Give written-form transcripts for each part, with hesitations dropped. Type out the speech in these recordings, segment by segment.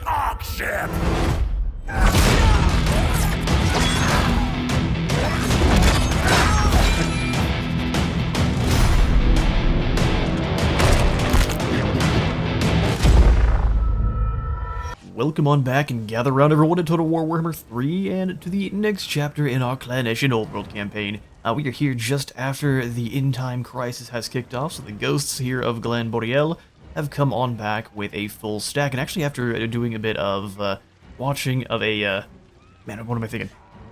shark ship! Welcome on back and gather around everyone to Total War Warhammer 3 and to the next chapter in our Clan Eshin Old World campaign. We are here just after the end-time crisis has kicked off, so the ghosts here of Glen Boreal have come on back with a full stack, and actually after doing a bit of watching of a, man, what am I thinking?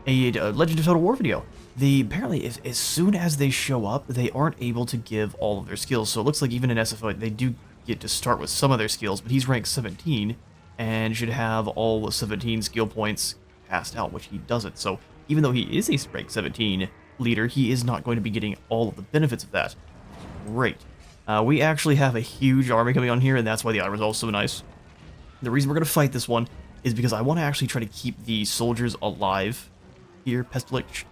A Legend of Total War video. Apparently, as soon as they show up, they aren't able to give all of their skills, so it looks like even in SFO, they do get to start with some of their skills, but he's ranked 17, and should have all 17 skill points passed out, which he doesn't. So even though he is a rank 17 leader, he is not going to be getting all of the benefits of that. Great. We actually have a huge army coming on here, and that's why the armor is also nice. The reason we're going to fight this one is because I want to actually try to keep the soldiers alive here, Pestilich,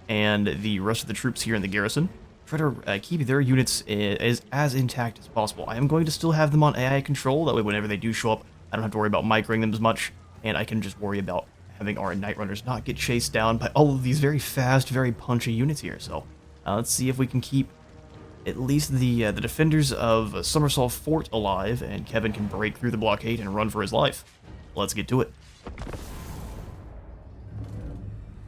and the rest of the troops here in the garrison. Try to keep their units as intact as possible. I am going to still have them on AI control, that way whenever they do show up, I don't have to worry about microing them as much, and I can just worry about having our Night Runners not get chased down by all of these very fast, very punchy units here. So let's see if we can keep at least the defenders of Somersault Fort alive, and Kevin can break through the blockade and run for his life. Let's get to it.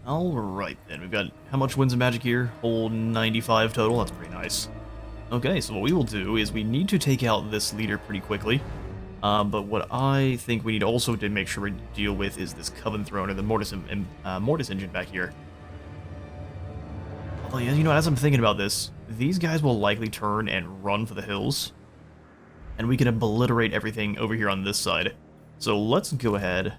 Alright then, we've got how much Winds of Magic here? Whole 95 total, that's pretty nice. Okay, so what we will do is we need to take out this leader pretty quickly. But what I think we need also to make sure we deal with is this Coven Throne, or the Mortis engine back here. Although, you know, as I'm thinking about this, these guys will likely turn and run for the hills, and we can obliterate everything over here on this side. So let's go ahead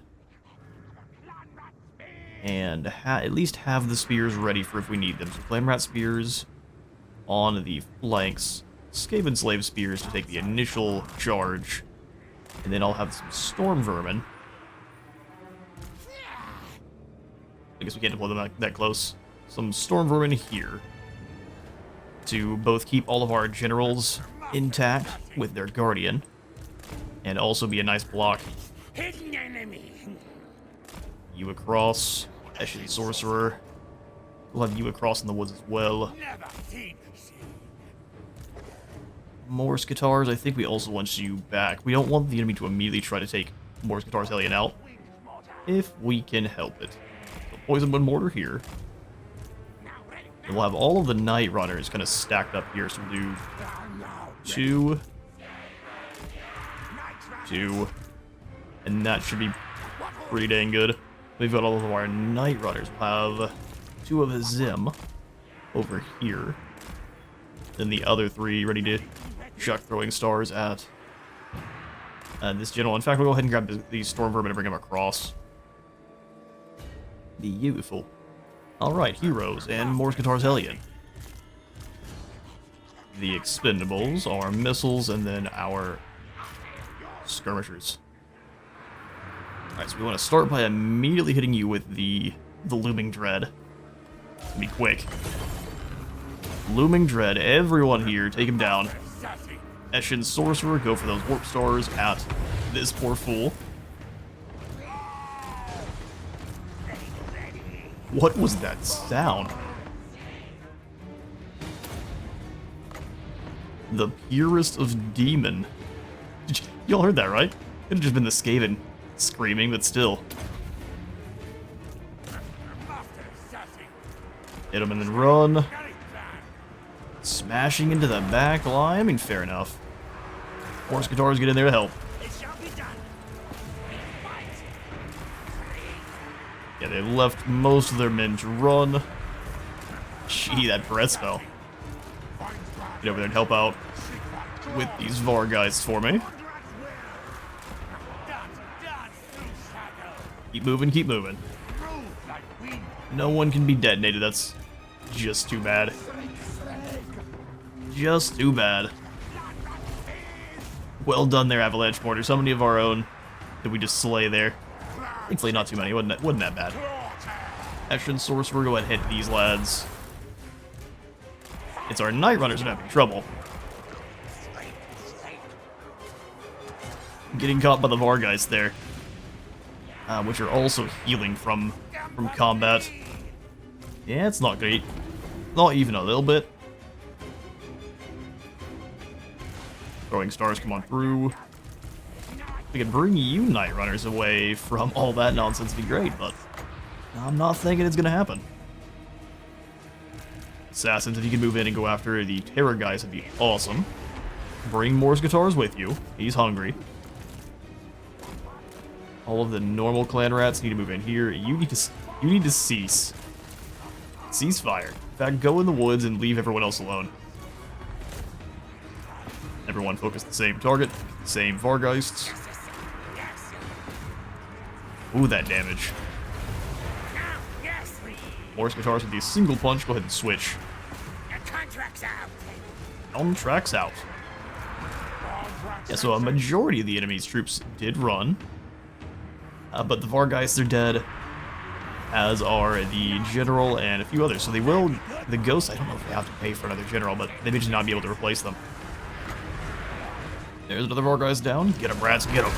and at least have the spears ready for if we need them. So Flamerat spears on the flanks, Skaven Slave spears to take the initial charge. And then I'll have some Storm Vermin. I guess we can't deploy them that close. Some Storm Vermin here to both keep all of our generals intact with their Guardian, and also be a nice block. Hidden enemy! You across, Eshin Sorcerer. We'll have you across in the woods as well. Never seen the sea. Morse Guitars, I think we also want you back. We don't want the enemy to immediately try to take Morse Guitars Hellion out, if we can help it. So Poison Wind Mortar here. And we'll have all of the Night Runners kind of stacked up here, so we'll do 2, 2, and that should be pretty dang good. We've got all of our Night Runners. We'll have 2 of Zim over here. Then the other 3 ready to chuck throwing stars at this general. In fact, we'll go ahead and grab these Storm Vermin and bring them across. Beautiful. Alright, heroes and Morse Guitars Hellion. The expendables, our missiles, and then our skirmishers. Alright, so we want to start by immediately hitting you with the Looming Dread. Be quick. Looming Dread, everyone here, take him down. Eshin Sorcerer, go for those Warp Stars at this poor fool. What was that sound? The purest of demon. Y'all heard that, right? It could have just been the Skaven screaming, but still. Hit him and then run. Smashing into the back line. I mean, fair enough. Morse Guitars get in there to help. Yeah, they left most of their men to run. Gee, that breath spell. Get over there and help out with these Vargeists for me. Keep moving, keep moving. No one can be detonated. That's just too bad. Just too bad. Well done there, Avalanche Mortars. How many of our own did we just slay there? Thankfully not too many. Wasn't that bad. Eshin Sorcerer, go ahead and hit these lads. It's our Night Runners that are having trouble. Getting caught by the Vargeist there. which are also healing from combat. Yeah, it's not great. Not even a little bit. Throwing stars come on through. We can bring you Night Runners away from all that nonsense, be great, but I'm not thinking it's gonna happen. Assassins, if you can move in and go after the Terror guys, would be awesome. Bring Morse Guitars with you. He's hungry. All of the normal clan rats need to move in here. You need to cease. Cease fire. In fact, go in the woods and leave everyone else alone. Everyone focus the same target, same Vargeists. Ooh, that damage. Morse Guitars with the single punch. Go ahead and switch. Contracts out. Contracts out. Yeah, so a majority of the enemy's troops did run. But the Vargeists are dead, as are the General and a few others. So they will... The Ghosts, I don't know if they have to pay for another General, but they may just not be able to replace them. There's another Vargeist down. Get him, rats, get him.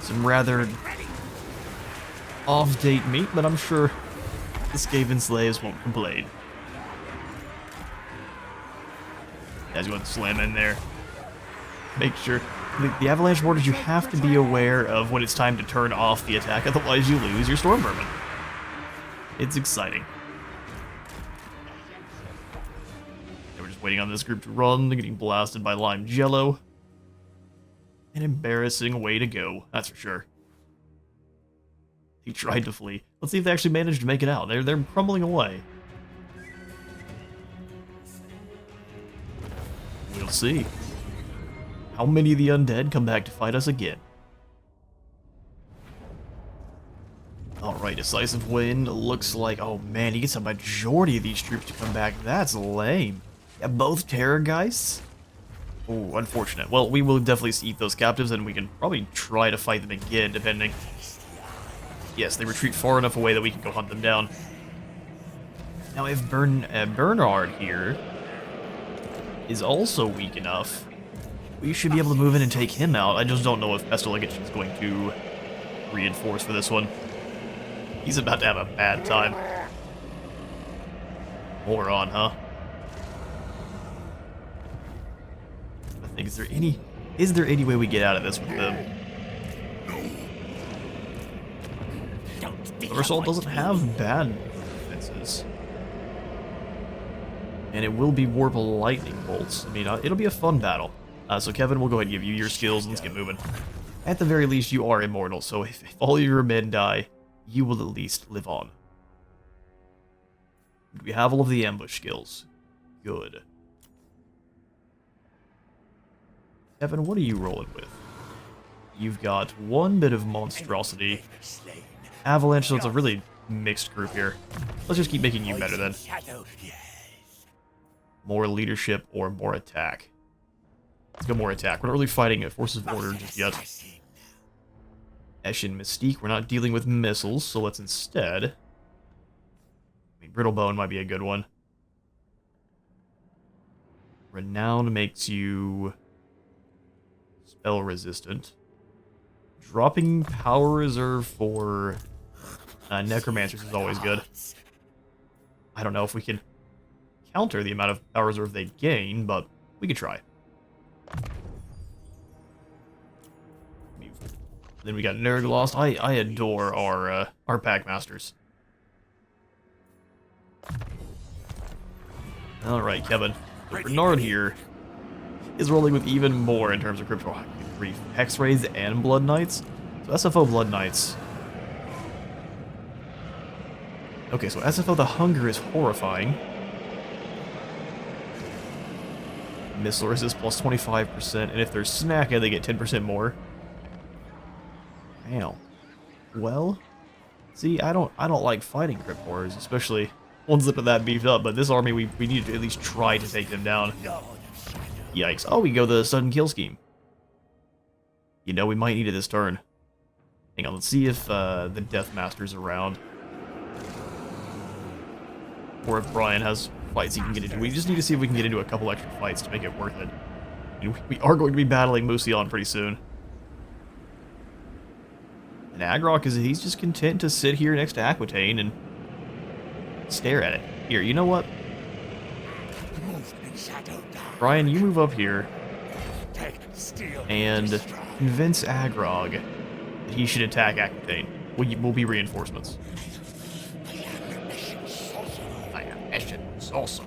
Some rather off-date meat, but I'm sure the Skaven slaves won't complain. As you want to slam in there. Make sure... The avalanche mortars, you have to be aware of when it's time to turn off the attack, otherwise you lose your storm vermin. It's exciting. And we're just waiting on this group to run. They're getting blasted by lime jello. An embarrassing way to go, that's for sure. He tried to flee. Let's see if they actually managed to make it out. They're crumbling away. We'll see. How many of the undead come back to fight us again? Alright, decisive win. Looks like... Oh man, he gets a majority of these troops to come back. That's lame. Yeah, both Terror Geists? Oh, unfortunate. Well, we will definitely eat those captives, and we can probably try to fight them again, depending. Yes, they retreat far enough away that we can go hunt them down. Now, if Bernard here is also weak enough, we should be able to move in and take him out. I just don't know if Pestilligish is going to reinforce for this one. He's about to have a bad time. More on, huh? I think, is there any way we get out of this with them? Ursul doesn't have bad defenses. And it will be Warp Lightning Bolts. I mean, it'll be a fun battle. So Kevin, we'll go ahead and give you your skills and let's get moving. At the very least, you are immortal, so if all your men die, you will at least live on. We have all of the ambush skills. Good. Kevin, what are you rolling with? You've got one bit of monstrosity. Avalanche, so it's a really mixed group here. Let's just keep making you better then. More leadership or more attack? Let's go more attack. We're not really fighting at Forces of Order just yet. Eshin Mystique, we're not dealing with missiles, so let's instead... I mean, Brittlebone might be a good one. Renown makes you... spell resistant. Dropping Power Reserve for Necromancers is always good. I don't know if we can counter the amount of Power Reserve they gain, but we could try. Then we got Nerglost. I adore our Packmasters. Alright, Kevin. So Bernard here is rolling with even more in terms of Crypto Grief. Hex Raids and Blood Knights. So SFO Blood Knights. Okay, so SFO the Hunger is horrifying. Missile resist plus 25%, and if they're snacking, they get 10% more. Damn. Well, see, I don't like fighting Crypt Horrors, especially ones that are that beefed up, but this army, we need to at least try to take them down. Yikes. Oh, we go the sudden kill scheme. You know, we might need it this turn. Hang on, let's see if the Deathmaster's around. Or if Brian has fights he can get into. We just need to see if we can get into a couple extra fights to make it worth it. We are going to be battling Musion pretty soon. And Agrok he's just content to sit here next to Aquitaine and stare at it. Here, you know what? Brian, you move up here and convince Agrog that he should attack Aquitaine. We'll be reinforcements. I am Eshin sorcerer.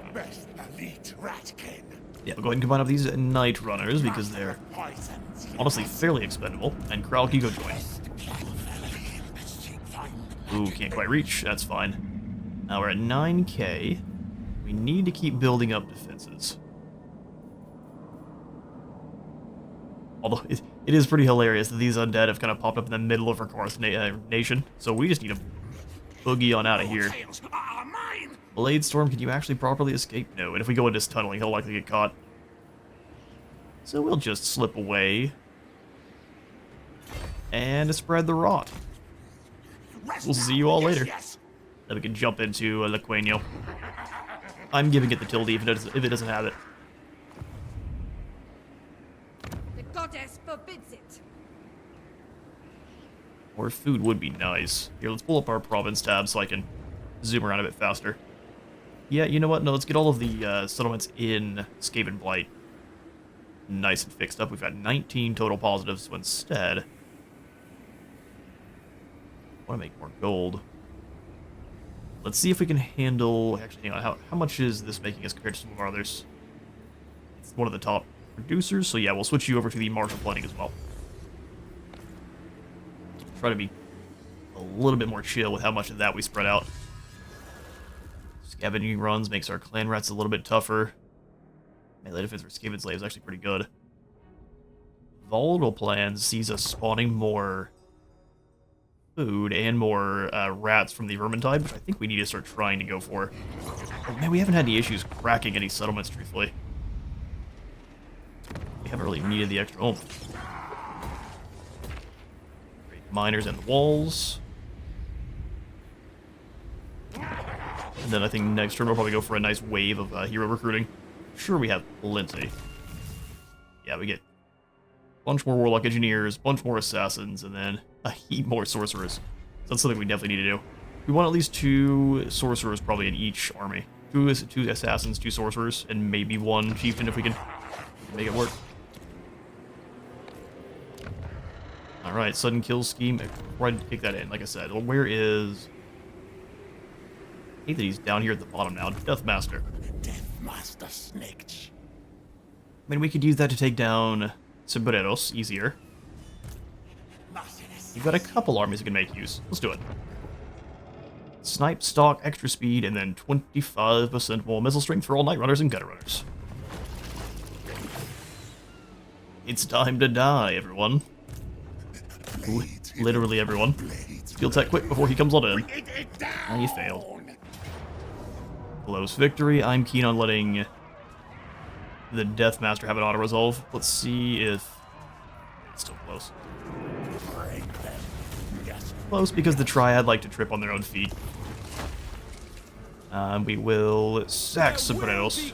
Yeah, we'll go ahead and combine up these Night Runners because they're honestly fairly expendable. And Kral, can you go join? Ooh, can't quite reach. That's fine. Now we're at 9k. We need to keep building up defenses. Although it is pretty hilarious that these undead have kind of popped up in the middle of our Karth nation. So we just need to boogie on out of here. Blade Storm, can you actually properly escape? No, and if we go into this tunneling, he'll likely get caught. So we'll just slip away. And spread the rot. We'll see you all later. Then we can jump into Lequeño. I'm giving it the tilde if it doesn't have it. The goddess forbids it. More food would be nice. Here, let's pull up our province tab so I can zoom around a bit faster. Yeah, you know what? No, let's get all of the settlements in Skaven Blight nice and fixed up. We've got 19 total positives, so instead, I want to make more gold. Let's see if we can handle... Actually, hang on. How much is this making us compared to some of our others? It's one of the top producers, so yeah, we'll switch you over to the martial planning as well. Try to be a little bit more chill with how much of that we spread out. Scavenging runs makes our clan rats a little bit tougher. Melee defense for Skaven slaves is actually pretty good. Volatile plans sees us spawning more food and more rats from the Vermintide, which I think we need to start trying to go for. Oh, man, we haven't had any issues cracking any settlements, truthfully. We haven't really needed the extra oomph. Great miners and the walls. And then I think next turn we'll probably go for a nice wave of hero recruiting. Sure, we have plenty. Yeah, we get a bunch more Warlock Engineers, a bunch more Assassins, and then a heap more Sorcerers. So that's something we definitely need to do. We want at least 2 Sorcerers probably in each army. 2 Assassins, 2 Sorcerers, and maybe 1 Chieftain if we can make it work. Alright, sudden kill scheme. Right to kick that in, like I said. Well, where is... I hate that he's down here at the bottom now. Deathmaster. Deathmaster Snake. I mean, we could use that to take down Sombreros easier. We've got a couple armies that can make use. Let's do it. Snipe, stalk, extra speed, and then 25% more missile strength for all Night Runners and Gutter Runners. It's time to die, everyone. Literally everyone. Steel tech quick before he comes on in. And you failed. Close victory. I'm keen on letting the Deathmaster have an auto-resolve. Let's see if... It's still close. Close because the Triad like to trip on their own feet. We will sack Sombreros.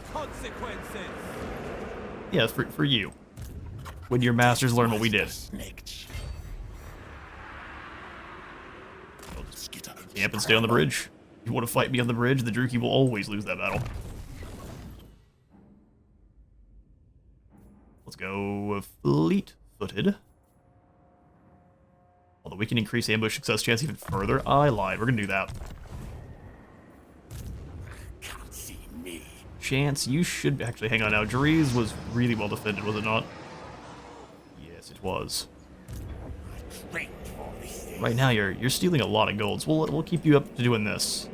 Yeah, for you. When your masters learn what we did. I'll just camp and stay on the bridge. If you want to fight me on the bridge, the Druki will always lose that battle. Let's go fleet-footed. Although we can increase ambush success chance even further. I lied. We're going to do that. Can't see me. Chance, you should... Actually, hang on now. Jariz was really well defended, was it not? Yes, it was. Right now, you're stealing a lot of gold, so we'll keep you up to doing this.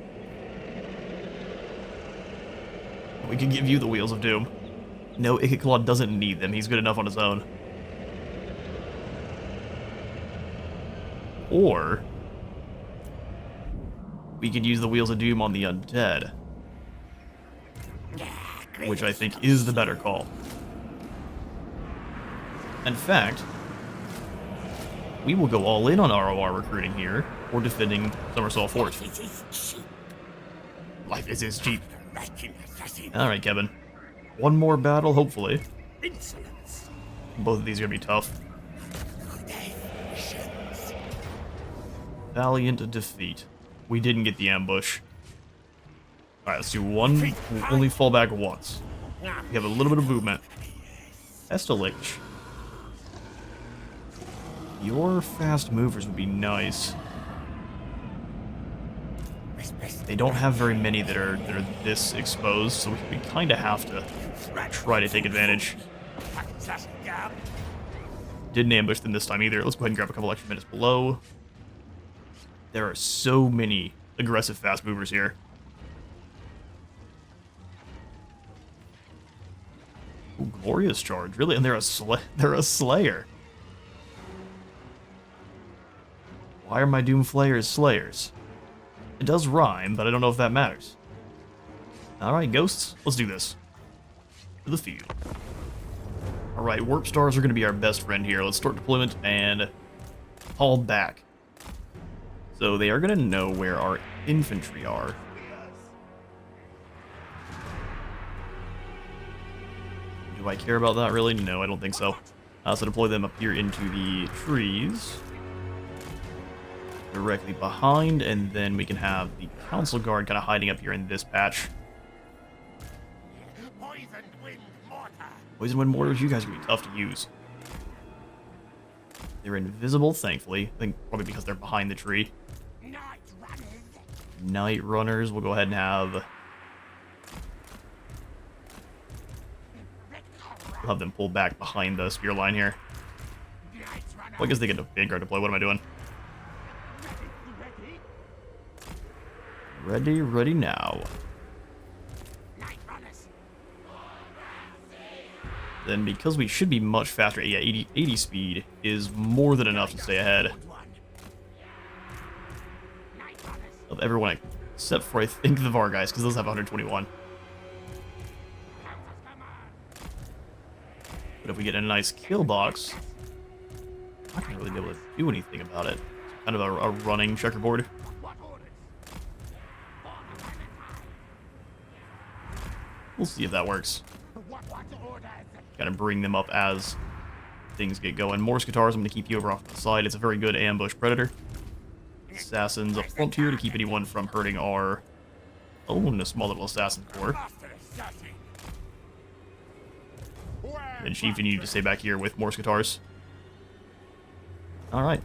We can give you the Wheels of Doom. No, Ikiclaw doesn't need them. He's good enough on his own. Or we could use the Wheels of Doom on the Undead, which I think is the better call. In fact, we will go all in on ROR recruiting here, or defending Summersalt Fort. Life is cheap. Alright, Kevin. One more battle, hopefully. Both of these are going to be tough. Valiant defeat. We didn't get the ambush. Alright, let's do one. We'll only fall back once. We have a little bit of movement. Estelich. Your fast movers would be nice. They don't have very many that are this exposed, so we kind of have to try to take advantage. Didn't ambush them this time either. Let's go ahead and grab a couple extra minutes below. There are so many aggressive fast movers here. Ooh, glorious charge, really? And they're a Slayer. Why are my Doom Flayers Slayers? It does rhyme, but I don't know if that matters. Alright, ghosts, let's do this. To the field. Alright, warp stars are going to be our best friend here. Let's start deployment and haul back. So they are going to know where our infantry are. Do I care about that really? No, I don't think so. So deploy them up here into the trees. Directly behind, and then we can have the council guard kind of hiding up here in this patch. Poison wind mortars, you guys are going to be tough to use. They're invisible, thankfully. I think probably because they're behind the tree. Night runners, we'll go ahead and have... We'll have them pull back behind the spear line here. Well, I guess they get a Vanguard deploy. What am I doing? Ready now. Then because we should be much faster, yeah, 80 speed is more than enough to stay ahead of everyone except for, I think, the Var guys, because those have 121. But if we get a nice kill box, I'm not going to really be able to do anything about it. It's kind of a running checkerboard. We'll see if that works. Gotta bring them up as things get going. Morse guitars, I'm gonna keep you over off to the side. It's a very good ambush predator. Assassins up front here to keep anyone from hurting our own small little assassin corps. And Chief, you need to stay back here with Morse guitars. Alright.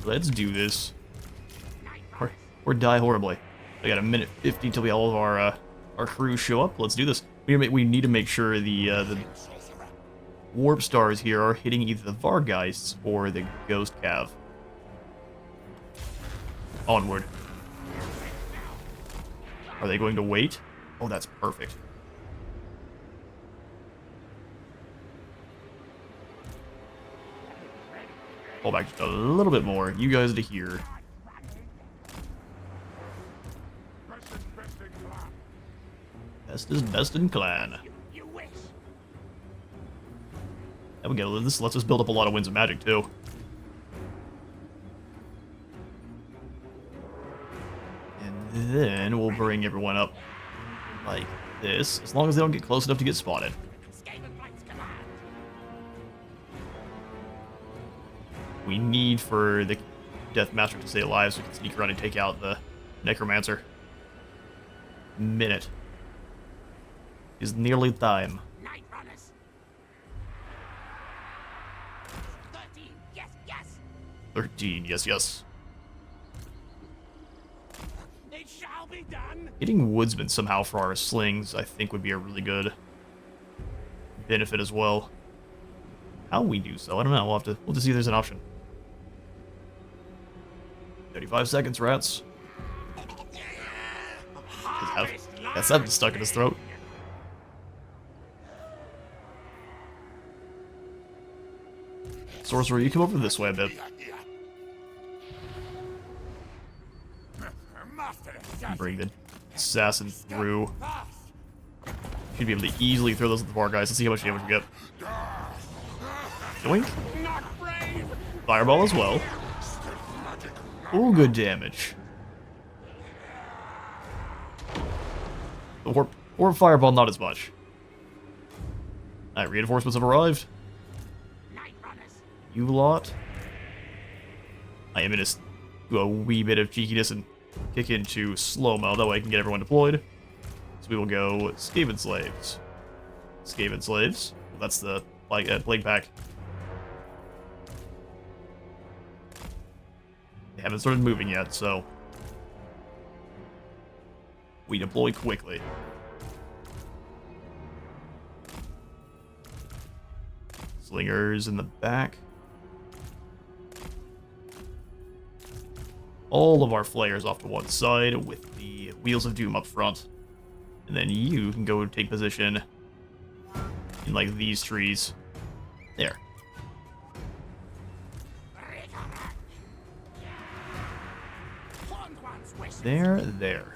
Let's do this. Or die horribly. We got a minute 50 till we all of our crew show up. Let's do this. We need to make sure the warp stars here are hitting either the Vargeists or the Ghost Cav. Onward. Are they going to wait? Oh, that's perfect. Pull back just a little bit more. You guys to here. Best is best in clan. There we go. This lets us build up a lot of winds of magic too. And then we'll bring everyone up like this, as long as they don't get close enough to get spotted. We need for the Deathmaster to stay alive so we can sneak around and take out the Necromancer. Minute is nearly time. 13, yes. It shall be done. Getting woodsmen somehow for our slings, I think, would be a really good benefit as well. How we do so, I don't know. We'll have to see if there's an option. 35 seconds, rats. That's something stuck in his throat. Sorcerer, you come over this way a bit. Bring the assassin through. Should be able to easily throw those at the bar guys. Let's see how much damage we get. Doink. Fireball as well. Oh, good damage. Or fireball, not as much. Alright, reinforcements have arrived. you lot. I am going to do a wee bit of cheekiness and kick into slow-mo. That way I can get everyone deployed. So we will go Skaven slaves. Skaven slaves. That's the plague pack. They haven't started moving yet, so we deploy quickly. Slingers in the back. All of our flayers off to one side with the Wheels of Doom up front. And then you can go take position in like these trees. There. There.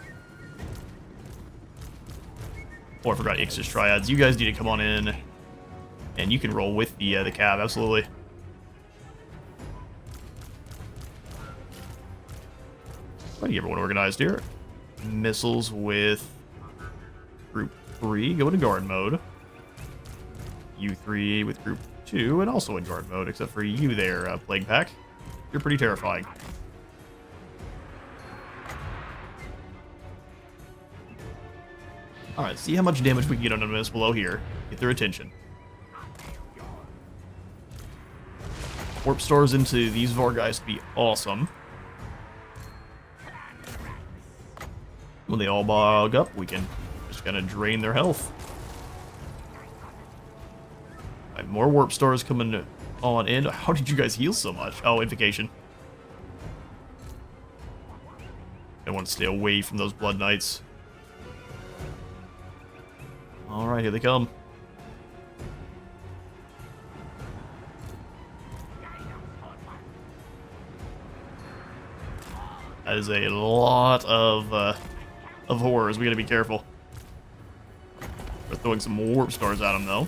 Oh, I forgot Ix's Triads. You guys need to come on in. And you can roll with the cab, absolutely. Trying to get everyone organized here. Missiles with Group 3 go into guard mode. You 3 with Group 2 and also in guard mode, except for you there, Plague Pack. You're pretty terrifying. Alright, see how much damage we can get on enemies below here. Get their attention. Warp stars into these Vargeist to be awesome. When they all bog up, we can just kind of drain their health. Right, more warp stars coming on in. How did you guys heal so much? Oh, invocation. I want to stay away from those Blood Knights. Alright, here they come. That is a lot of horrors. We gotta be careful. We're throwing some warp stars at them, though.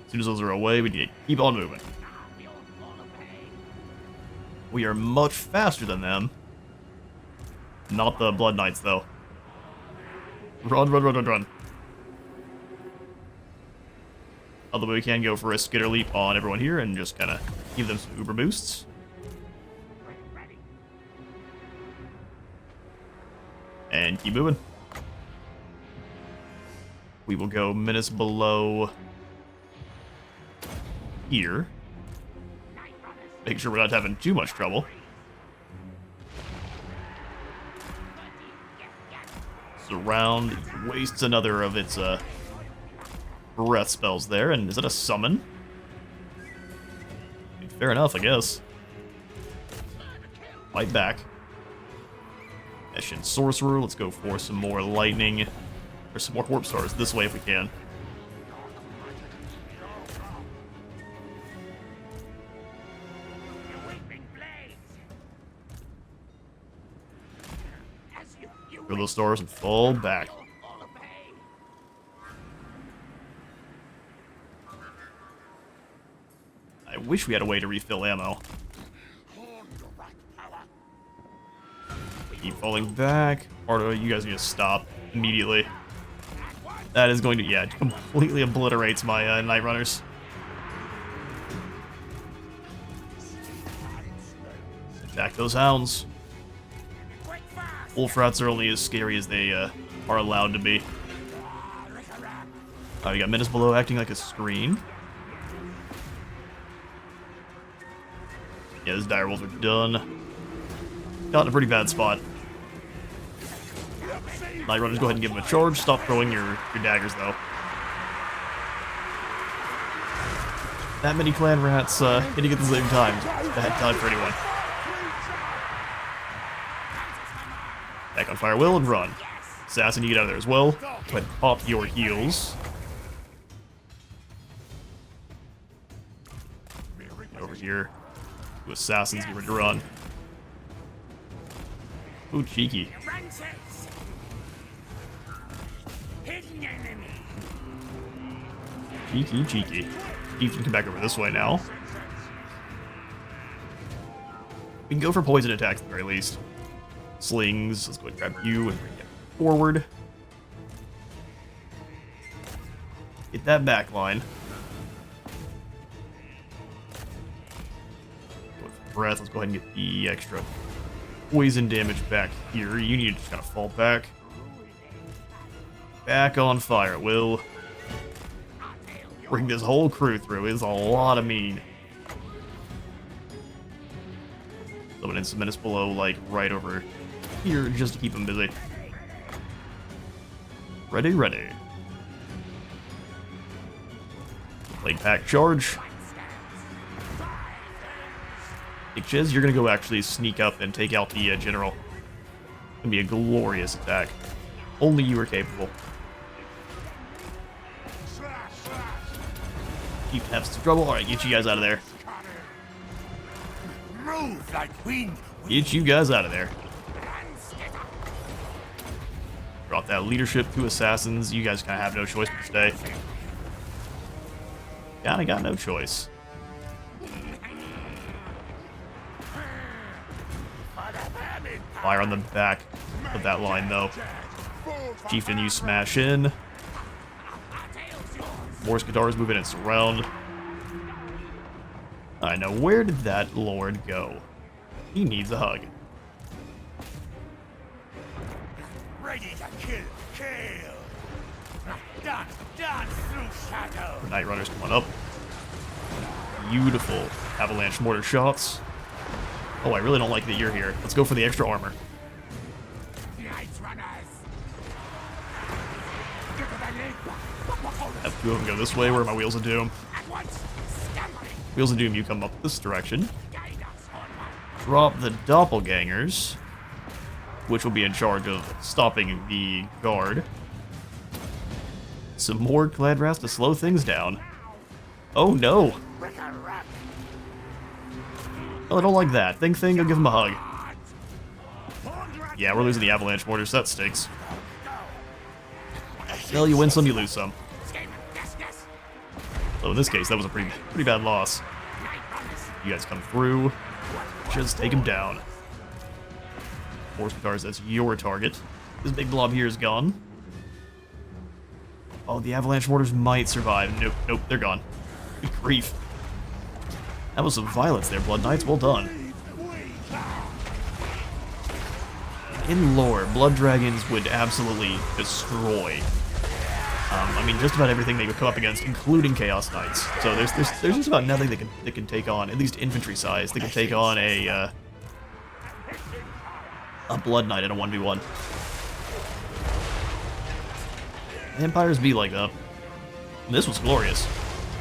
As soon as those are away, we need to keep on moving. We are much faster than them. Not the Blood Knights, though. Run. Although we can go for a skitter leap on everyone here and just kind of give them some uber boosts. And keep moving. We will go menace below here. Make sure we're not having too much trouble. Surround wastes another of its breath spells there, and is that a summon? Fair enough, I guess. Fight back. Eshin Sorcerer, let's go for some more lightning, or some more warp stars this way if we can. Throw those stars and fall back. I wish we had a way to refill ammo. Keep falling back. Or you guys need to stop immediately. That is going to, yeah, completely obliterates my Night Runners. Attack those hounds. Wolf rats are only as scary as they are allowed to be. Oh, you got Menace below acting like a screen. Yeah, those dire wolves are done. Got in a pretty bad spot. Night Runners, go ahead and give them a charge. Stop throwing your daggers, though. That many clan rats hitting at the same time is a bad time for anyone. Back on fire, Will, and run. Assassin, you get out of there as well. Go ahead and pop your heals. Over here. Two assassins, get ready to run. Ooh, cheeky. Cheeky. Chief can come back over this way now. We can go for poison attacks at the very least. Slings, let's go ahead and grab you and bring it forward. that back line. With breath, let's go ahead and get the extra poison damage back here. You need to just kind of fall back. Back on fire. We'll bring this whole crew through. It's a lot of mean. Summon some minutes below, like right over here, just to keep them busy. Ready, ready. Blade pack charge. Chiz, you're gonna go actually sneak up and take out the general. It's gonna be a glorious attack. Only you are capable. Keep having some trouble. Alright, get you guys out of there. Move like wind. Get you guys out of there. Drop that leadership to assassins. You guys kind of have no choice but to stay. Kinda got no choice. Fire on the back of that line, though. Chieftain, you smash in. Morse guitars moving its around. I know, where did that lord go? He needs a hug. Ready to kill. Dance through shadow. Night Runners coming up. Beautiful avalanche mortar shots. Oh, I really don't like that you're here. Let's go for the extra armor. Night runners. Have two of them go this way. Where are my Wheels of Doom? At once. Scambling. Wheels of Doom, you come up this direction. Drop the doppelgangers, which will be in charge of stopping the guard. Some more Gladrass to slow things down. Oh no! Well, I don't like that. Thing, I'll give him a hug. Yeah, we're losing the avalanche mortars. That stinks. Well, you win some, you lose some. So in this case, that was a pretty bad loss. You guys come through. Just take him down. Force guitars, that's your target. This big blob here is gone. Oh, the avalanche mortars might survive. Nope, they're gone. Good grief. That was some violence there, Blood Knights. Well done. In lore, Blood Dragons would absolutely destroy. I mean, just about everything they would come up against, including Chaos Knights. So there's just about nothing they can take on, at least infantry size. They can take on a Blood Knight in a 1v1. Vampires be like that. This was glorious.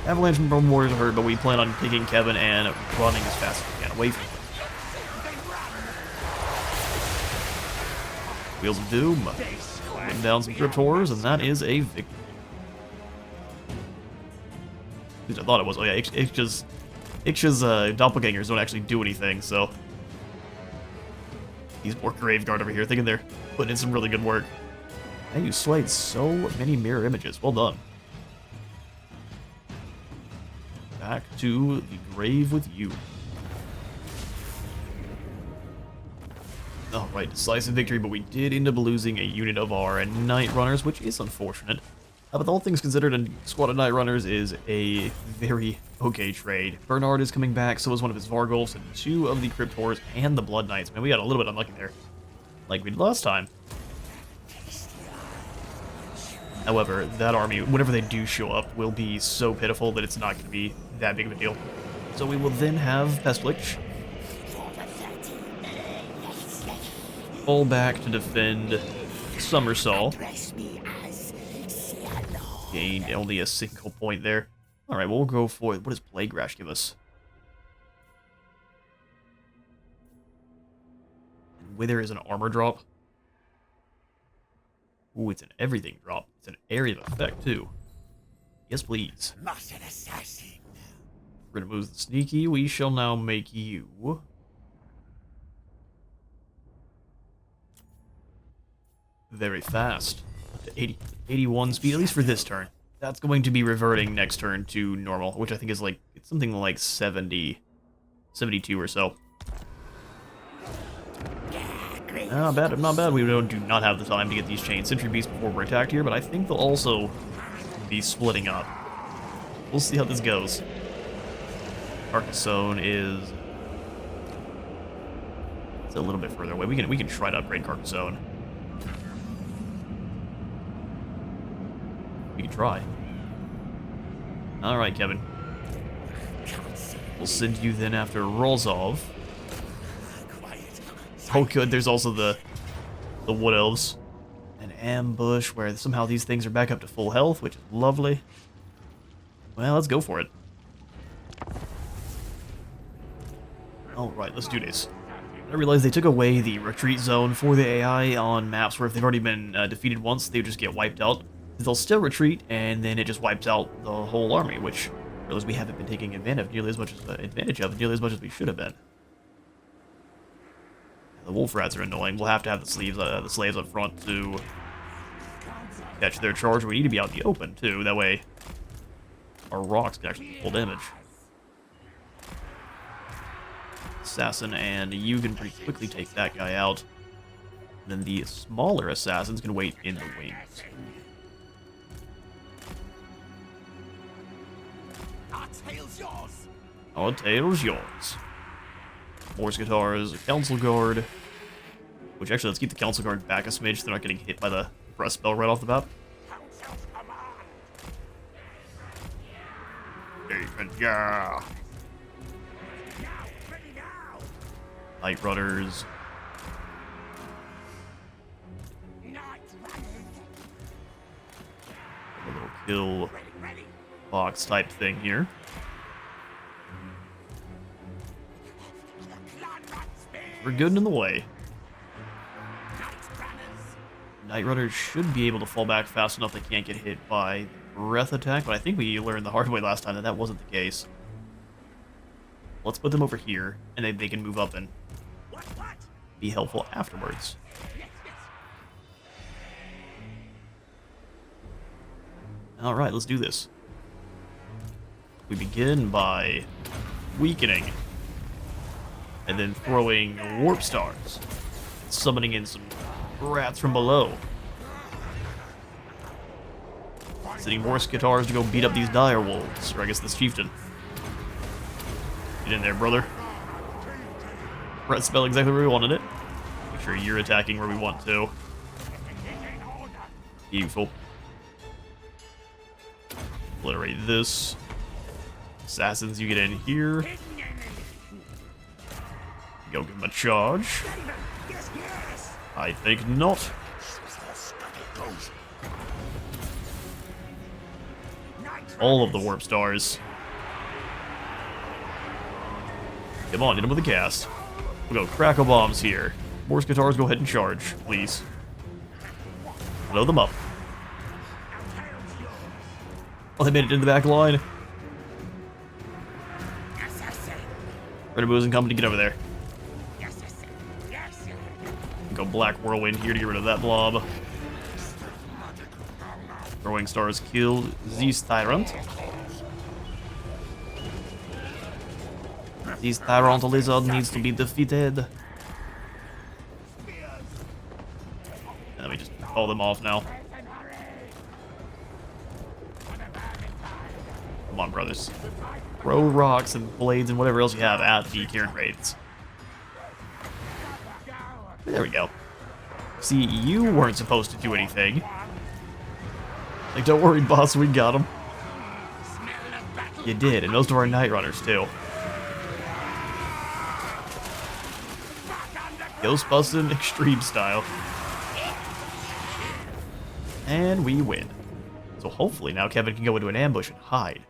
Avalanche Warriors are hurt, but we plan on taking Kevin and running as fast as we can away from him. Wheels of Doom. Putting down some Crypt Horrors, and that is a victory. At least I thought it was. Oh yeah, Ixcha's doppelgangers don't actually do anything, so... These more Graveguard over here, thinking they're putting in some really good work. And you slayed so many mirror images. Well done. Back to the grave with you. Alright, decisive victory, but we did end up losing a unit of our Night Runners, which is unfortunate. But all things considered, a squad of Night Runners is a very okay trade. Bernard is coming back, so is one of his Vargulfs, and two of the Crypt Horrors and the Blood Knights. Man, we got a little bit unlucky there, like we did last time. However, that army, whenever they do show up, will be so pitiful that it's not going to be that big of a deal. So we will then have Pestlich fall back to defend Summersall. Gained only a single point there. Alright, we'll go for... What does Plague Rash give us? Wither is an armor drop. Ooh, it's an everything drop. It's an area of effect, too. Yes, please. Master assassin. We're gonna move the sneaky. We shall now make you... very fast. Up to 81 speed, at least for this turn. That's going to be reverting next turn to normal, which I think is like... It's something like 70... 72 or so. Not bad, not bad. We do not have the time to get these chain sentry beasts before we're attacked here, but I think they'll also be splitting up. We'll see how this goes. Carcassonne is... It's a little bit further away. We can try to upgrade Carcassonne. We can try. Alright, Kevin. We'll send you then after Rozov. Oh good, there's also the Wood Elves. An ambush where somehow these things are back up to full health, which is lovely. Well, let's go for it. Alright, let's do this. I realized they took away the retreat zone for the AI on maps where if they've already been defeated once, they would just get wiped out. They'll still retreat, and then it just wipes out the whole army, which I realize we haven't been taking advantage of nearly as much as we should have been. The wolf rats are annoying. We'll have to have the slaves up front to catch their charge. We need to be out in the open too. That way, our rocks can actually do full damage. Assassin, and you can pretty quickly take that guy out. And then the smaller assassins can wait in the wings. Our tail's yours. Our tail's yours. Morse guitars, council guard. Which actually, let's keep the council guard back a smidge so they're not getting hit by the breath spell right off the bat. Council's command. Yeah. Now, ready now. Night runners. Night runners. A little kill Ready, ready. box type thing here. Clan rat spears. We're good in the way. Night runners. Night runners should be able to fall back fast enough they can't get hit by breath attack, but I think we learned the hard way last time that that wasn't the case. Let's put them over here, and then they can move up and What? be helpful afterwards. Yes, yes. Alright, let's do this. We begin by weakening, and then throwing warp stars, summoning in some rats from below. Sending Morse guitars to go beat up these dire wolves, or I guess this chieftain. Get in there, brother. Rat spell exactly where we wanted it. Make sure you're attacking where we want to. Beautiful. Obliterate this. Assassins, you get in here. Go give him a charge. Yes, yes. I think not. All of the warp stars. Come on, hit him with a cast. We'll go crackle bombs here. Morse guitars, go ahead and charge, please. Blow them up. Oh, they made it in the back line. Yes, yes, sir. Red Boos and Company, get over there. Yes, yes, sir. Yes, sir. Go Black Whirlwind here to get rid of that blob. Throwing stars kill this tyrant. This tyrant lizard needs to be defeated. And then we just call them off now. Come on, brothers. Throw rocks and blades and whatever else you have at the Kieran raids. There we go. See, you weren't supposed to do anything. Like, don't worry, boss, we got him. You did, and most of our Night Runners, too. Ghostbusting extreme style. And we win. So hopefully now Kevin can go into an ambush and hide.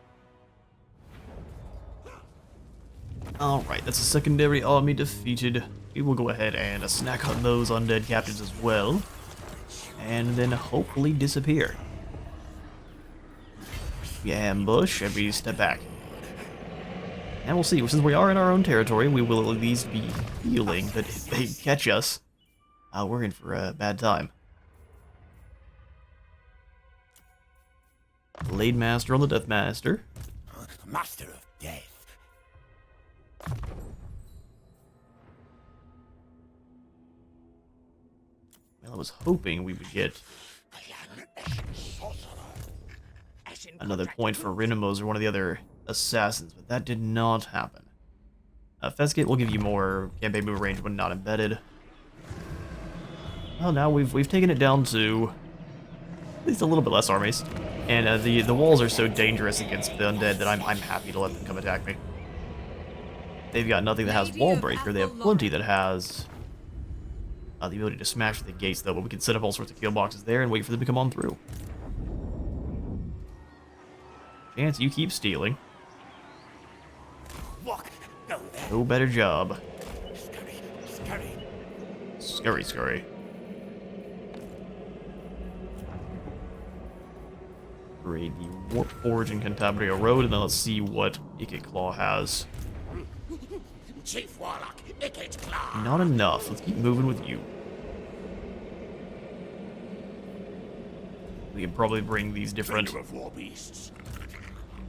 Alright, that's a secondary army defeated. We will go ahead and snack on those undead captains as well. And then hopefully disappear. We ambush and we step back. And we'll see. Since we are in our own territory, we will at least be feeling that if they catch us, we're in for a bad time. Blade Master on the Death Master. Master of Death. Well, I was hoping we would get Clan Eshin sorcerer. another point for Rinamos or one of the other assassins, but that did not happen. Festgate will give you more campaign move range when not embedded. Well, now we've taken it down to at least a little bit less armies, and the walls are so dangerous against the undead that I'm happy to let them come attack me. They've got nothing that has wall breaker. They have plenty that has the ability to smash the gates, though. But we can set up all sorts of kill boxes there and wait for them to come on through. Chance, you keep stealing. Walk. Go there. No better job. Scurry. Scurry. Scurry, scurry. Raid the Warp Forge and Cantabria Road, and then let's see what Icket Claw has. Chief Warlock, Icket Claw. Not enough. Let's keep moving with you. We can probably bring these different... Trainer of war beasts.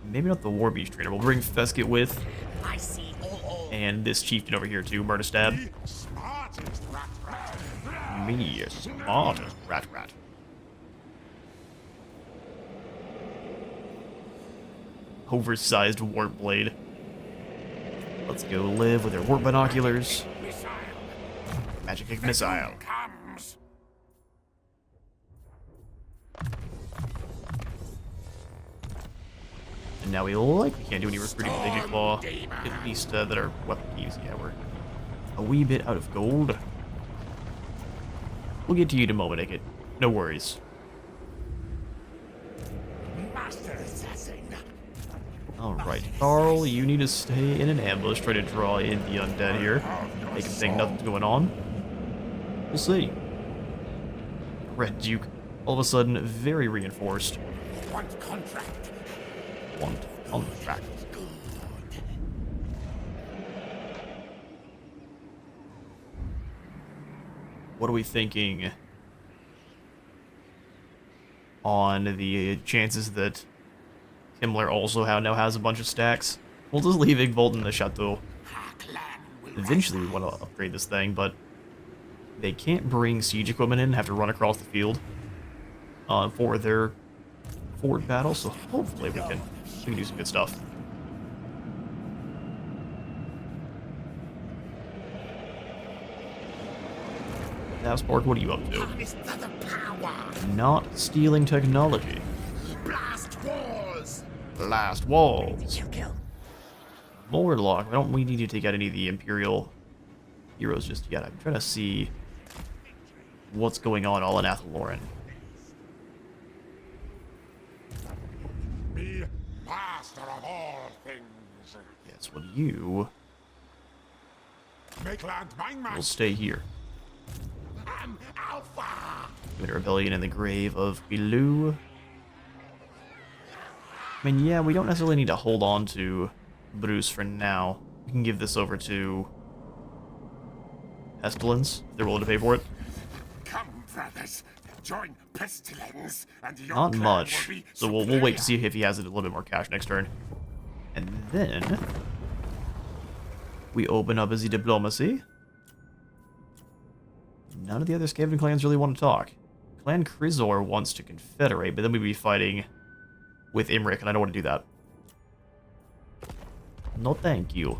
Maybe not the War Beast Trainer. We'll bring Feskett with. I see all. And this chieftain over here too, Murderstab. Smartest rat. Me, smartest rat. Oversized warp blade. Let's go live with their warp binoculars. Missile. Magic missile. Comes. And now we likely can't do any recruiting with Icket Claw. At least that are weapon keys. Yeah, we're a wee bit out of gold. We'll get to you in a moment, Icket. No worries. Master assassin. Alright, Carl, you need to stay in an ambush, try to draw in the undead here. Make them think nothing's going on. We'll see. Red Duke, all of a sudden, very reinforced. Want contract. Want contract. What are we thinking on the chances that Himmler also now has a bunch of stacks? We'll just leave Igvolt in the Chateau. Eventually we want to upgrade this thing, but they can't bring siege equipment in and have to run across the field for their fort battle, so hopefully we can do some good stuff. Now, Spark, what are you up to? Not stealing technology. Blast walls. Blast walls. Did you kill? Morlock. We need to take out any of the Imperial heroes just yet. I'm trying to see what's going on all in Athelloren. Be master of all things. Yes, well, you Make land mine, will stay here. I'm Alpha. Doing a rebellion in the grave of Bilou. I mean, yeah, we don't necessarily need to hold on to Bruce for now. We can give this over to Pestilence, if they're willing to pay for it. Come, brothers. Join Pestilence, and your Not clan much, will be so we'll wait to see superior. if he has a little bit more cash next turn. And then we open up as a diplomacy. None of the other Skaven clans really want to talk. Clan Krizor wants to confederate, but then we'd be fighting with Imrik, and I don't want to do that. No thank you.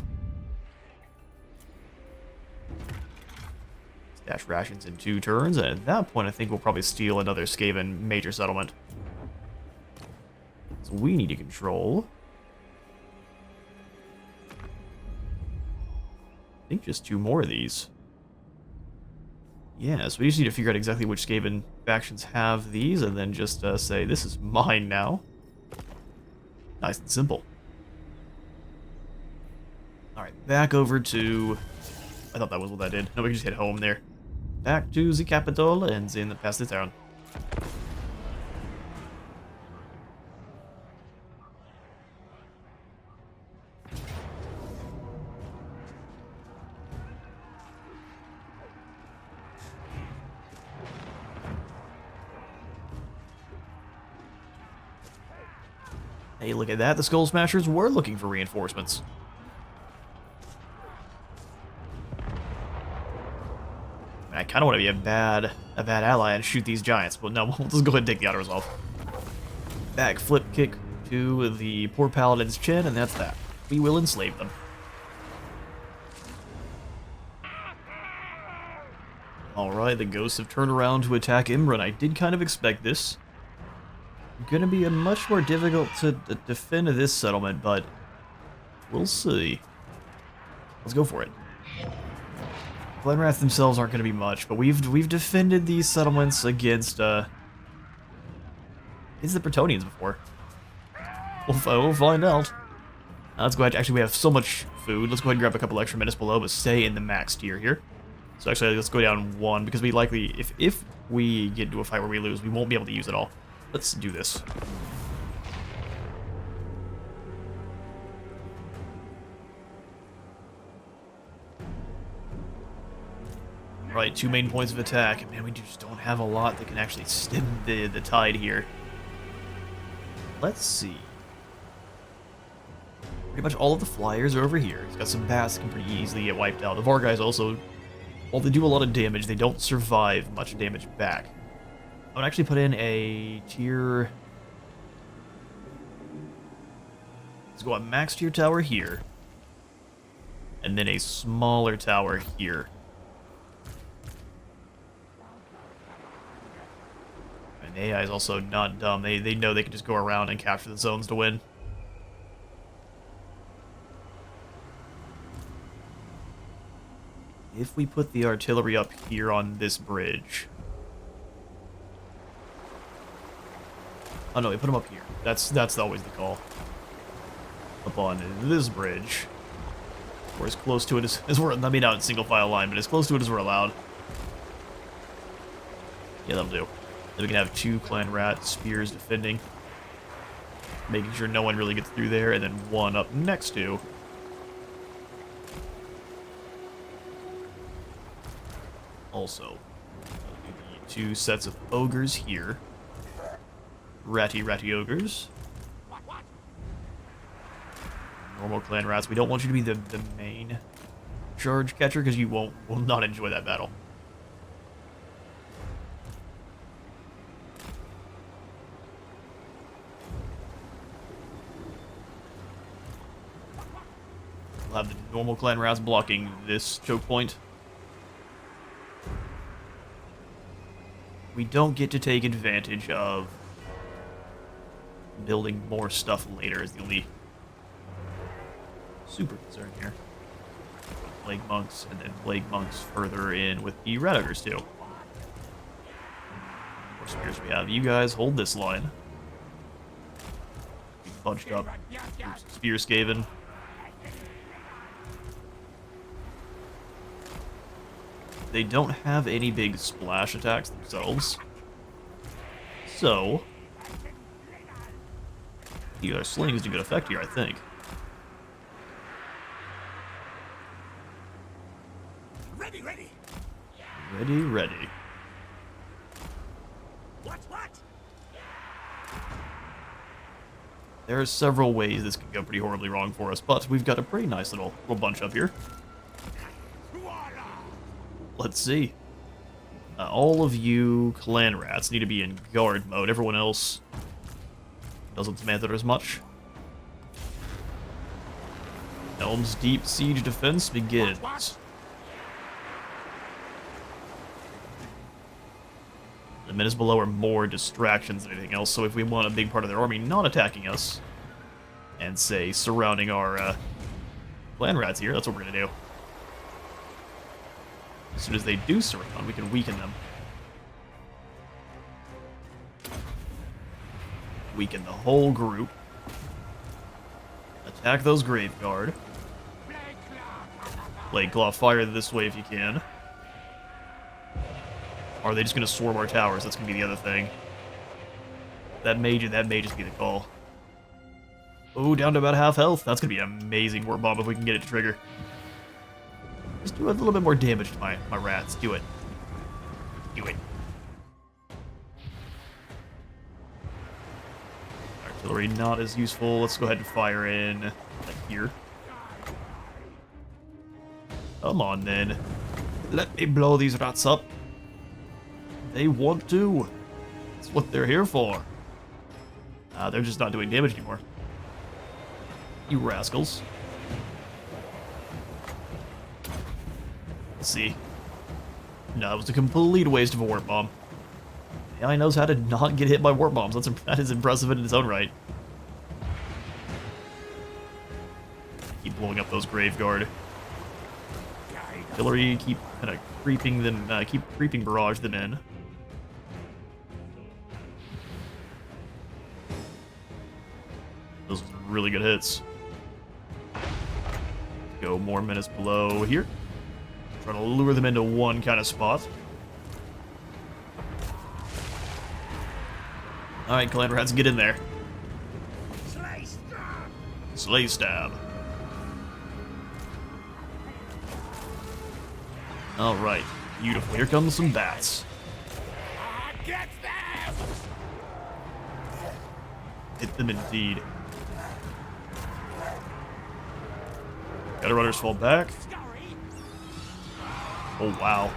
Stash rations in 2 turns, and at that point I think we'll probably steal another Skaven major settlement. So we need to control... I think just 2 more of these. Yeah, so we just need to figure out exactly which Skaven factions have these, and then just say, this is mine now. Nice and simple. Alright, back over to... I thought that was what that did. No, we can just hit home there. Back to the capital and then past the town. Hey, look at that. The Skull Smashers were looking for reinforcements. I kind of want to be a bad ally and shoot these giants, but no, we'll just go ahead and take the others off. backflip kick to the poor paladin's chin, and that's that. We will enslave them. Alright, the ghosts have turned around to attack Imran. I did kind of expect this. Gonna be a much more difficult to defend this settlement, but we'll see. Let's go for it. Glenrath themselves aren't gonna be much, but we've defended these settlements against the Bretonnians before. We'll find out. Let's go ahead. Actually, we have so much food. Let's go ahead and grab a couple extra minutes below, but stay in the max tier here. So actually, let's go down 1, because we likely, if we get into a fight where we lose, we won't be able to use it all. Let's do this. Right, 2 main points of attack. Man, we just don't have a lot that can actually stem the tide here. Let's see. Pretty much all of the flyers are over here. He's got some bats that can pretty easily get wiped out. The Var guys also, while they do a lot of damage, they don't survive much damage back. I would actually put in a tier... Let's go on max tier tower here. And then a smaller tower here. And AI is also not dumb. They know they can just go around and capture the zones to win. If we put the artillery up here on this bridge... Oh no, we put them up here. That's always the call. Up on this bridge. Or as close to it as we're... I mean, not in single file line, but as close to it as we're allowed. Yeah, that'll do. Then we can have 2 clan rat spears defending. Making sure no one really gets through there, and then 1 up next to. Also, the 2 sets of ogres here. Ratty ogres. Normal clan rats. We don't want you to be the main charge catcher, because you will not enjoy that battle. We'll have the normal clan rats blocking this choke point. We don't get to take advantage of building more stuff later is the only super concern here. Plague monks, and then plague monks further in with the rat ogres too. More spears we have. You guys hold this line. Bunched up. Spear Skaven. They don't have any big splash attacks themselves. So, the sling is a good effect here, I think. Ready. Ready. What? There are several ways this could go pretty horribly wrong for us, but we've got a pretty nice little bunch up here. Let's see. All of you clan rats need to be in guard mode. Everyone else doesn't matter as much. Helm's Deep Siege defense begins. The minutes below are more distractions than anything else, so if we want a big part of their army not attacking us, and say surrounding our clan rats here, that's what we're gonna do. As soon as they do surround, we can weaken them. Weaken the whole group. Attack those Graveguard. Plague Claw, fire this way if you can. Or are they just going to swarm our towers? That's going to be the other thing. That may just be the call. Oh, down to about half health. That's going to be an amazing war bomb if we can get it to trigger. Just do a little bit more damage to my rats. Do it. Do it. Artillery not as useful. Let's go ahead and fire in like here. Come on then. Let me blow these rats up. They want to. That's what they're here for. They're just not doing damage anymore. You rascals. Let's see. No, it was a complete waste of a warp bomb. AI knows how to not get hit by warp bombs. That is impressive in its own right. Keep blowing up those Graveguard. Artillery, keep kind of creeping them, keep creeping barrage them in. Those are really good hits. Go more menace below here. Trying to lure them into one kind of spot. Alright, Clan Rats, get in there. Slay stab. Alright, beautiful. Here comes some bats. Get them! Hit them indeed. Gutter runners fall back. Oh, wow.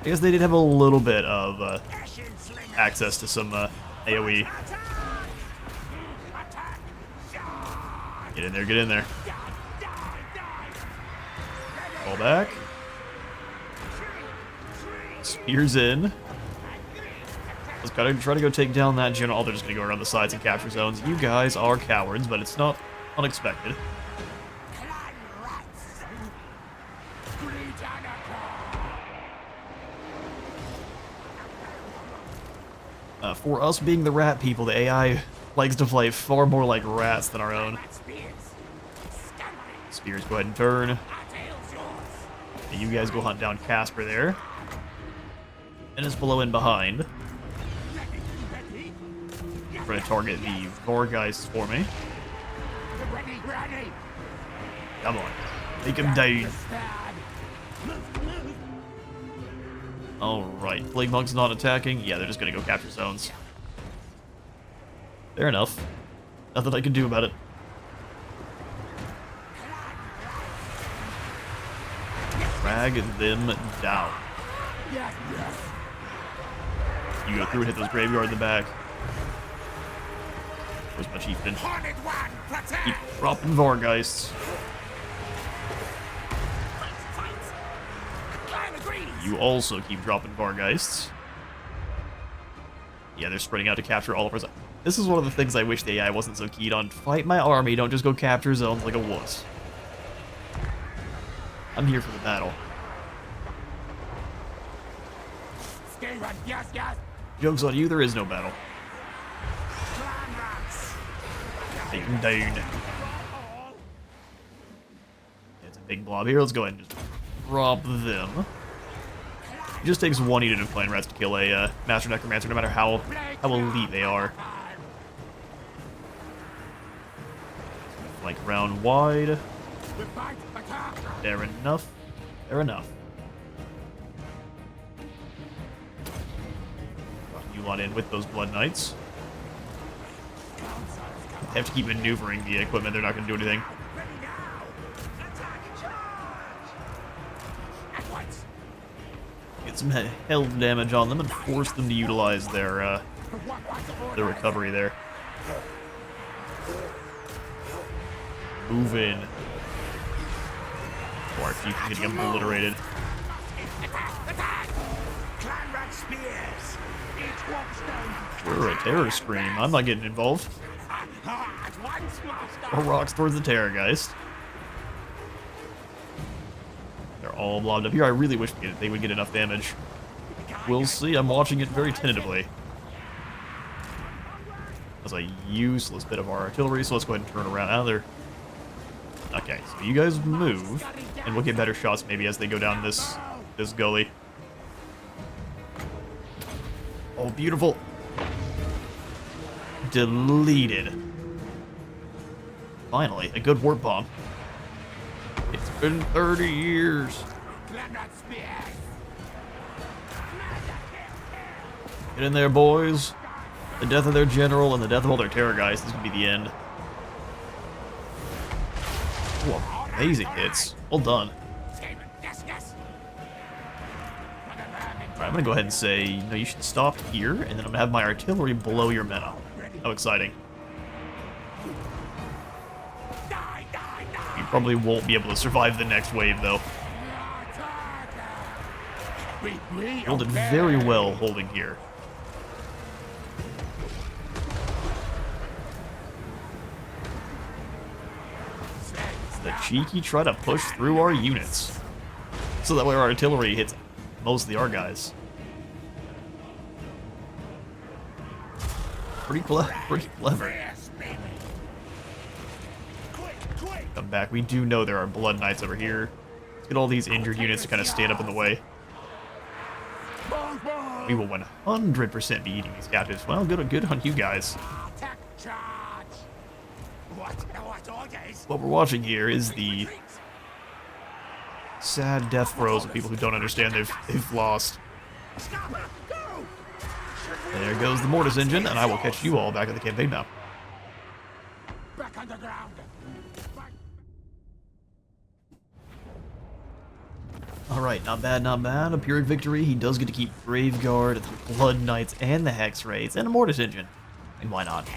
I guess they did have a little bit of access to some AoE. Get in there, get in there. Fall back. Spears in. Let's gotta try to go take down that general. Oh, they're just gonna go around the sides and capture zones. You guys are cowards, but it's not unexpected. For us being the rat people, the AI likes to play far more like rats than our own. Spears, go ahead and turn. And you guys go hunt down Casper there. And it's below and behind. Try to target the Vorgeist for me. Come on. Take him down. Alright. Plague Monk's not attacking. Yeah, they're just gonna go capture zones. Fair enough. Nothing I can do about it. Drag them down. You go through and hit those graveyard in the back. Where's my chieftain? Keep dropping Vorgeists. You also keep dropping Vorgeists. Yeah, they're spreading out to capture all of us. This is one of the things I wish the AI wasn't so keen on. Fight my army, don't just go capture zones like a wuss. I'm here for the battle. Yes, yes. Joke's on you, there is no battle. Take him down. It's a big blob here. Let's go ahead and just drop them. It just takes one unit of Clan Rats to kill a Master Necromancer, no matter how elite they are. Like round wide. Fair enough. Fair enough. You lot in with those Blood Knights. They have to keep maneuvering the equipment, they're not going to do anything. Get some health damage on them and force them to utilize their recovery there. Move in. Or if you can get obliterated. We're a terror scream. I'm not getting involved. Or rocks towards the Terrorgeist. They're all blobbed up here. I really wish they would get enough damage. We'll see. I'm watching it very tentatively. That's a useless bit of our artillery, so let's go ahead and turn around. Out there. Okay, so you guys move, and we'll get better shots maybe as they go down this gully. Oh, beautiful. Deleted. Finally, a good warp bomb. It's been 30 years. Get in there, boys. The death of their general and the death of all their Terrorgeist is going to be the end. Ooh, amazing hits. Well done. Alright, I'm going to go ahead and say, no, you should stop here, and then I'm going to have my artillery blow your men up. How exciting. Die, die, die. You probably won't be able to survive the next wave, though. You'll did very well holding here. The cheeky try to push through our units. So that way our artillery hits mostly our guys. Pretty clever. Come back. We do know there are Blood Knights over here. Let's get all these injured units to kind of stand up in the way. We will 100% be eating these captives. Well, good on you guys. What we're watching here is the sad death throes of people who don't understand they've lost. There goes the Mortis engine, and I will catch you all back at the campaign map. Back underground. Alright, not bad, not bad. A Pyrrhic victory. He does get to keep Graveguard, the Blood Knights, and the Hex Raids, and a Mortis engine. And why not?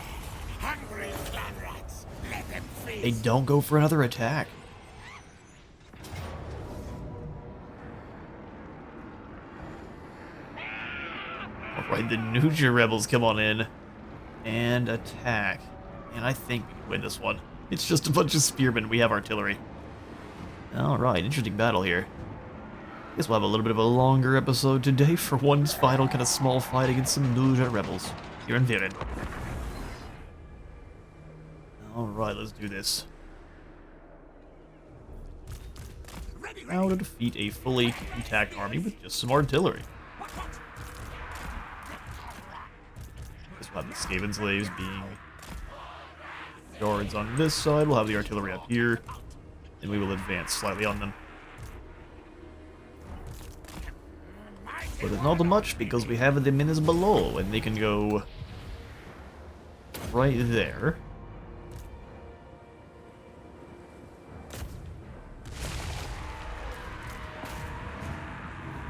Hungry clan rats. Let them feast. They don't go for another attack. Alright, the Nuja Rebels come on in and attack. And I think we can win this one. It's just a bunch of spearmen. We have artillery. Alright, interesting battle here. Guess we'll have a little bit of a longer episode today for one final kind of small fight against some Nuja Rebels here in Viren. Alright, let's do this. How to defeat a fully intact army with just some artillery. Guess we'll have the Skaven slaves being guards on this side. We'll have the artillery up here. And we will advance slightly on them. But it's not much because we have the minions below, and they can go right there.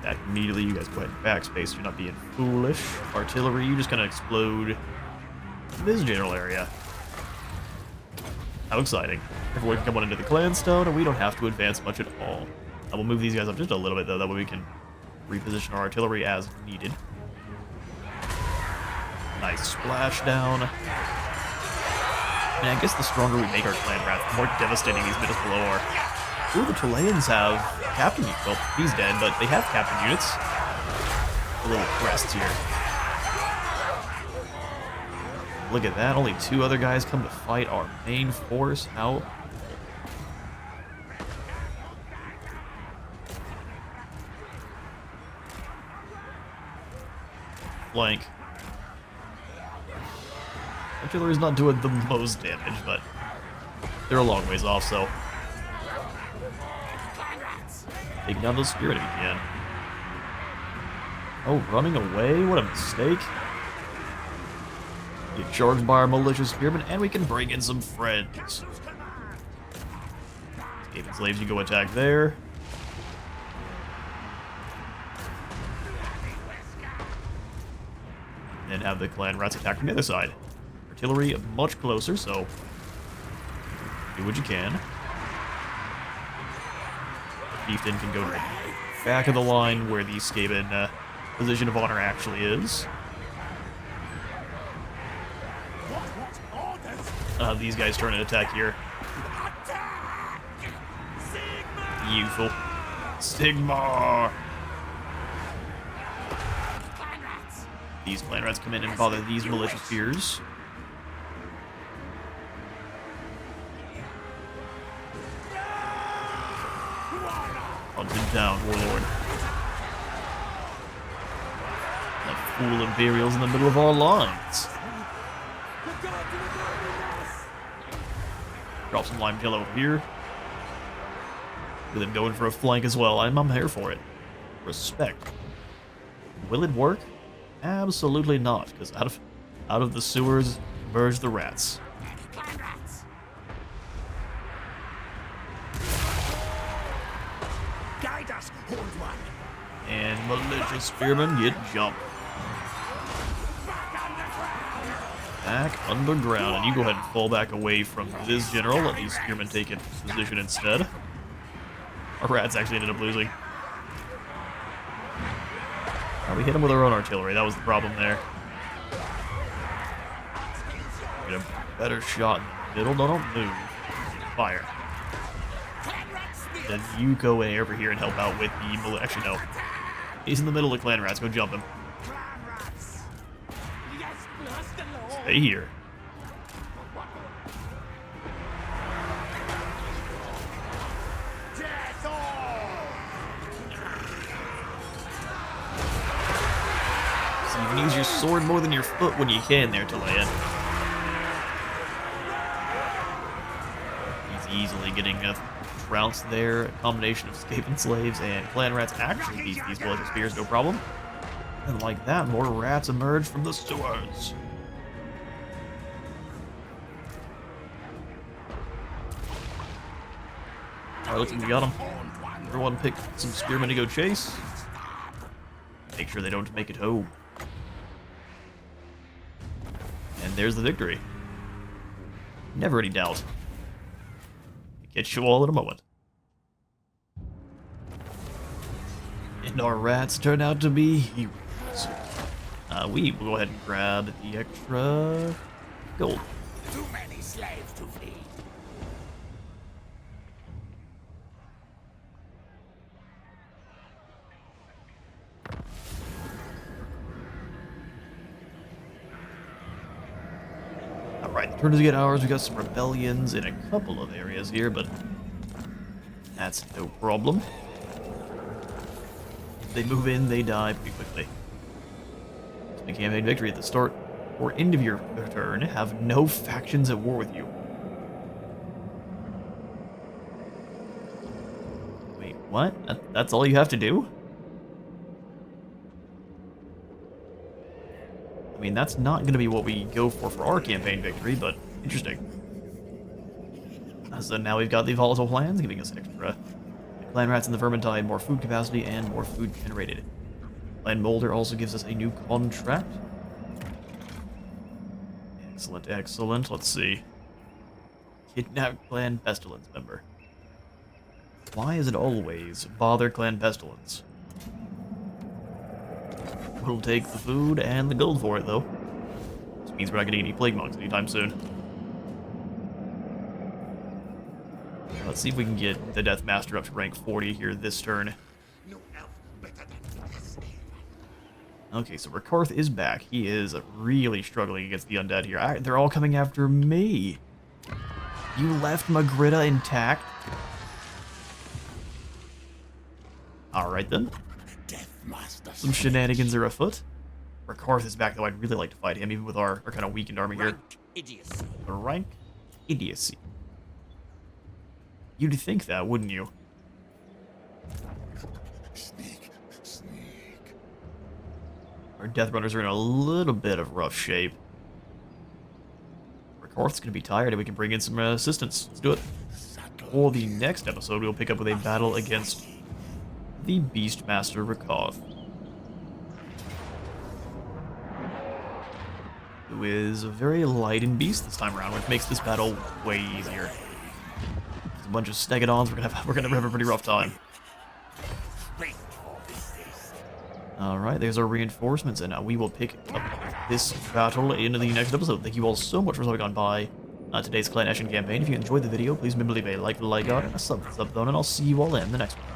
Back immediately, you guys go ahead and backspace, you're not being foolish. Artillery, you just gonna explode this general area. How exciting. Everyone can come on into the clan stone, and we don't have to advance much at all. I will move these guys up just a little bit, though, that way we can reposition our artillery as needed. Nice splashdown. And I guess the stronger we make our clan rats, the more devastating these middles below are. Ooh, the Chileans have captain units. Well, he's dead, but they have captain units. A little crests here. Look at that, only 2 other guys come to fight our main force. How? Flank. Artillery's not doing the most damage, but they're a long ways off, so take down those spirit if you can. Oh, running away? What a mistake. Get charged by our malicious spearmen, and we can bring in some friends. Skaven slaves, you go attack there. And have the clan rats attack from the other side. Artillery much closer, so do what you can. The Fiefdom can go to the back of the line where the Skaven position of honor actually is. These guys turn an attack here. Beautiful. Sigmar! These clan rats come in and bother these malicious spears. Hunted down, Warlord. The fool Imperials in the middle of our lines. Drop some lime jello over here. With them going for a flank as well. I'm here for it. Respect. Will it work? Absolutely not, because out of the sewers emerge the rats. Guide us, Old One. And malicious spearmen get jumped. back underground, and you go ahead and fall back away from this general. Let these spearmen take its position instead. Our rats actually ended up losing. We hit them with our own artillery. That was the problem there. Get a better shot in the middle. No, don't move. Fire. Then you go over here and help out with the... Actually, no. He's in the middle of clan rats. Go jump him. Stay here. So you can use your sword more than your foot when you can there to land. He's easily getting a trounce there. A combination of Skaven slaves and clan rats actually beats these bullets with spears, no problem. And like that, more rats emerge from the sewers. Alright, looks like we got him. Everyone pick some spearmen to go chase. Make sure they don't make it home. And there's the victory. Never any doubt. Get you all in a moment. And our rats turn out to be heroes. We will go ahead and grab the extra gold. Too many slaves to feed. Alright, the turn to get ours. We got some rebellions in a couple of areas here, but that's no problem. If they move in, they die pretty quickly. The campaign victory at the start or end of your turn. Have no factions at war with you. Wait, what? That's all you have to do? I mean, that's not going to be what we go for our campaign victory, but interesting. So now we've got the volatile plans, giving us extra clan rats in the Vermintide, more food capacity, and more food generated. Clan Molder also gives us a new contract. Excellent, excellent. Let's see. Kidnap Clan Pestilence member. Why is it always bother Clan Pestilence? We'll take the food and the gold for it, though. Which means we're not getting any plague monks anytime soon. Let's see if we can get the Death Master up to rank 40 here this turn. Okay, so Rakarth is back. He is really struggling against the undead here. They're all coming after me. You left Magritta intact? Alright then. Some shenanigans are afoot. Rakarth is back, though. I'd really like to fight him, even with our kind of weakened army here. Idiocy. Rank idiocy. You'd think that, wouldn't you? Sneak, sneak. Our Death Runners are in a little bit of rough shape. Rakarth's gonna be tired, and we can bring in some assistance. Let's do it. For the next episode, we'll pick up with a battle against the Beastmaster Rakarth, who is very light in beast this time around, which makes this battle way easier. There's a bunch of Stegodons. We're gonna have a pretty rough time. All right, there's our reinforcements, and we will pick up this battle in the next episode. Thank you all so much for stopping on by today's Clan Eshin campaign. If you enjoyed the video, please remember to leave a like on it, a sub, and I'll see you all in the next one.